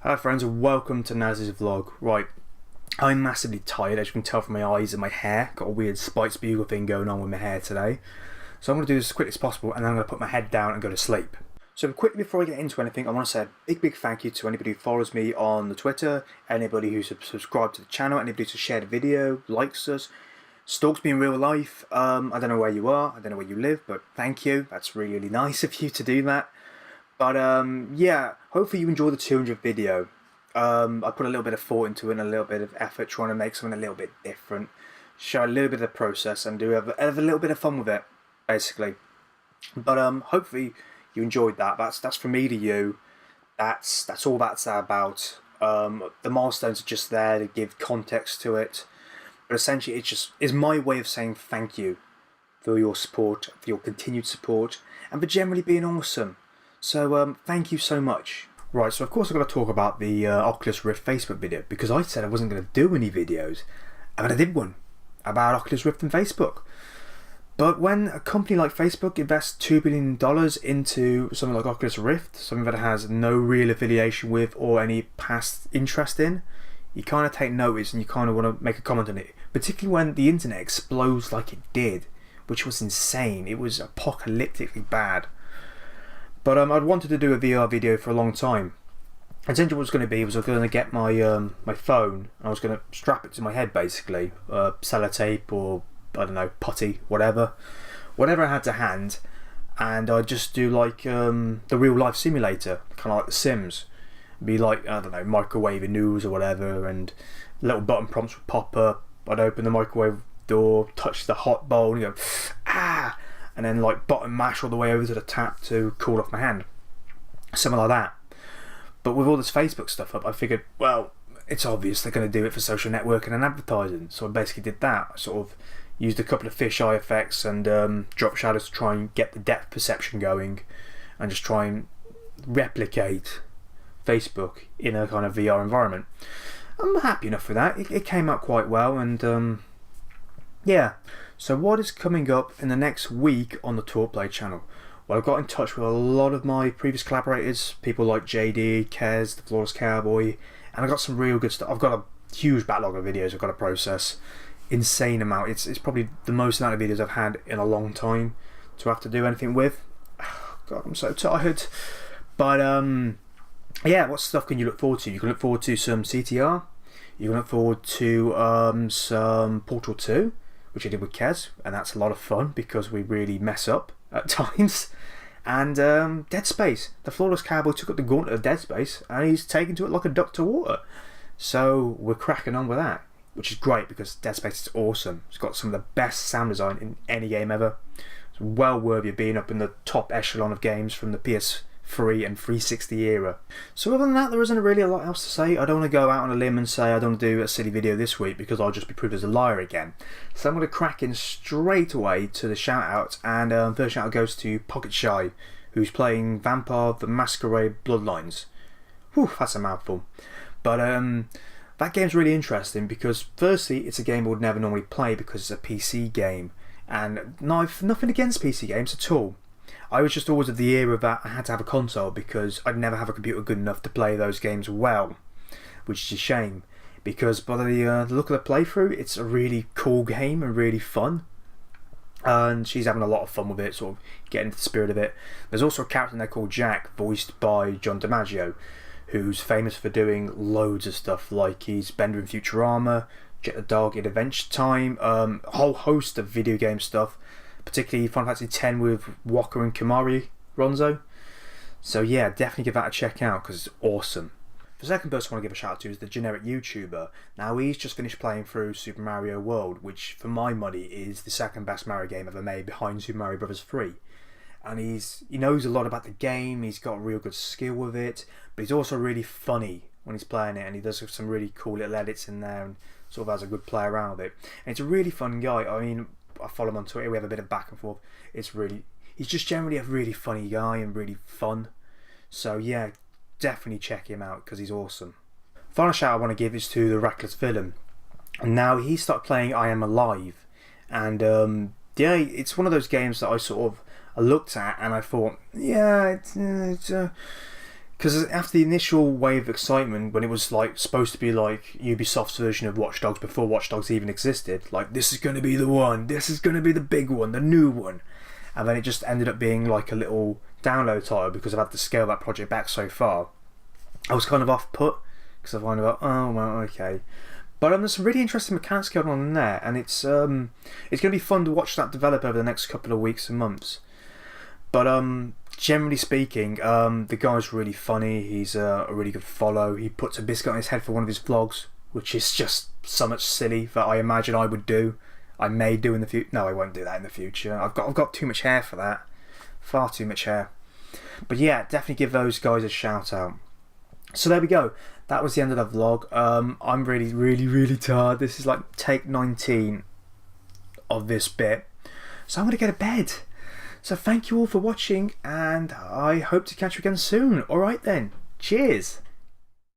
Hello friends and welcome to Naz's vlog. Right, I'm massively tired, as you can tell from my eyes and my hair. Got a weird Spikes Bugle thing going on with my hair today. So I'm going to do this as quickly as possible and then I'm going to put my head down and go to sleep. So quickly before I get into anything, I want to say a big thank you to anybody who follows me on the Twitter, anybody who's subscribed to the channel, anybody who's shared the video, likes us, stalks me in real life. I don't know where you are, I don't know where you live, but thank you. That's really, really nice of you to do that. But yeah, hopefully you enjoy the 200th video. I put a little bit of thought into it and a little bit of effort trying to make something a little bit different. Show a little bit of the process and have a little bit of fun with it, basically. But hopefully you enjoyed that. That's from me to you. That's all that's about. The milestones are just there to give context to it. But essentially it's my way of saying thank you for your support, for your continued support, and for generally being awesome. So thank you so much. Right, so of course I've got to talk about the Oculus Rift Facebook video, because I said I wasn't going to do any videos, and I did one about Oculus Rift and Facebook. But when a company like Facebook invests $2 billion into something like Oculus Rift, something that it has no real affiliation with or any past interest in, you kind of take notice and you kind of want to make a comment on it, particularly when the internet explodes like it did, which was insane. It was apocalyptically bad. But I'd wanted to do a VR video for a long time. Essentially what it was going to be was I was going to get my my phone and I was going to strap it to my head basically, sellotape or I don't know, putty, whatever I had to hand, and I'd just do like the real life simulator, kind of like The Sims. It'd be like, I don't know, microwaving noodles or whatever, and little button prompts would pop up. I'd open the microwave door, touch the hot bowl, and go ah. And then like button mash all the way over to the tap to cool off my hand. Something like that. But with all this Facebook stuff up, I figured, well, it's obvious they're going to do it for social networking and advertising. So I basically did that. I sort of used a couple of fisheye effects and drop shadows to try and get the depth perception going and just try and replicate Facebook in a kind of VR environment. I'm happy enough with that. It came out quite well, and yeah. So what is coming up in the next week on the TalkPlay channel? Well, I've got in touch with a lot of my previous collaborators, people like JD, Kez, the Flawless Cowboy, and I got some real good stuff. I've got a huge backlog of videos I've got to process. Insane amount. It's probably the most amount of videos I've had in a long time to have to do anything with. God, I'm so tired. But yeah, what stuff can you look forward to? You can look forward to some CTR. You can look forward to some Portal 2. Which I did with Kez, and that's a lot of fun because we really mess up at times. And Dead Space. The Flawless Cowboy took up the gauntlet of Dead Space and he's taken to it like a duck to water. So we're cracking on with that, which is great because Dead Space is awesome. It's got some of the best sound design in any game ever. It's well worthy of being up in the top echelon of games from the PS3 and 360 era. So other than that, there isn't really a lot else to say. I don't want to go out on a limb and say I don't want to do a silly video this week because I'll just be proved as a liar again. So I'm going to crack in straight away to the shout out, and first shout out goes to Pocket Shy, who's playing Vampire the Masquerade Bloodlines. Whew, that's a mouthful. But that game's really interesting because firstly it's a game I would never normally play because it's a PC game, and nothing against PC games at all. I was just always of the era that I had to have a console because I'd never have a computer good enough to play those games well, which is a shame because by the look of the playthrough, it's a really cool game and really fun. And she's having a lot of fun with it, sort of getting into the spirit of it. There's also a character in there called Jack, voiced by John DiMaggio, who's famous for doing loads of stuff, like he's Bender in Futurama, Jet the Dog in Adventure Time, a whole host of video game stuff. Particularly Final Fantasy X with Walker and Kimari Ronzo. So yeah, definitely give that a check out because it's awesome. The second person I want to give a shout out to is the generic YouTuber. Now he's just finished playing through Super Mario World, which for my money is the second best Mario game ever made behind Super Mario Bros. 3. And he knows a lot about the game, he's got real good skill with it, but he's also really funny when he's playing it, and he does have some really cool little edits in there and sort of has a good play around with it. And it's a really fun guy. I mean, I follow him on Twitter, we have a bit of back and forth. He's just generally a really funny guy and really fun. So yeah, definitely check him out because he's awesome. Final shout I want to give is to the Reckless Villain. And now he started playing I Am Alive. And yeah, it's one of those games that I looked at and I thought, yeah, it's kind Because after the initial wave of excitement, when it was like supposed to be like Ubisoft's version of Watch Dogs before Watch Dogs even existed, like this is going to be the one, this is going to be the big one, the new one, and then it just ended up being like a little download title because I've had to scale that project back so far. I was kind of off put because I find about, oh well, okay, but there's some really interesting mechanics going on in there, and it's going to be fun to watch that develop over the next couple of weeks and months. But generally speaking, the guy's really funny. He's a really good follow. He puts a biscuit on his head for one of his vlogs, which is just so much silly that I imagine I would do. I may do in the future. No, I won't do that in the future. I've got too much hair for that. Far too much hair. But yeah, definitely give those guys a shout out. So there we go. That was the end of the vlog. I'm really, really, really tired. This is like take 19 of this bit. So I'm going to go to bed. So thank you all for watching, and I hope to catch you again soon. Alright then, cheers!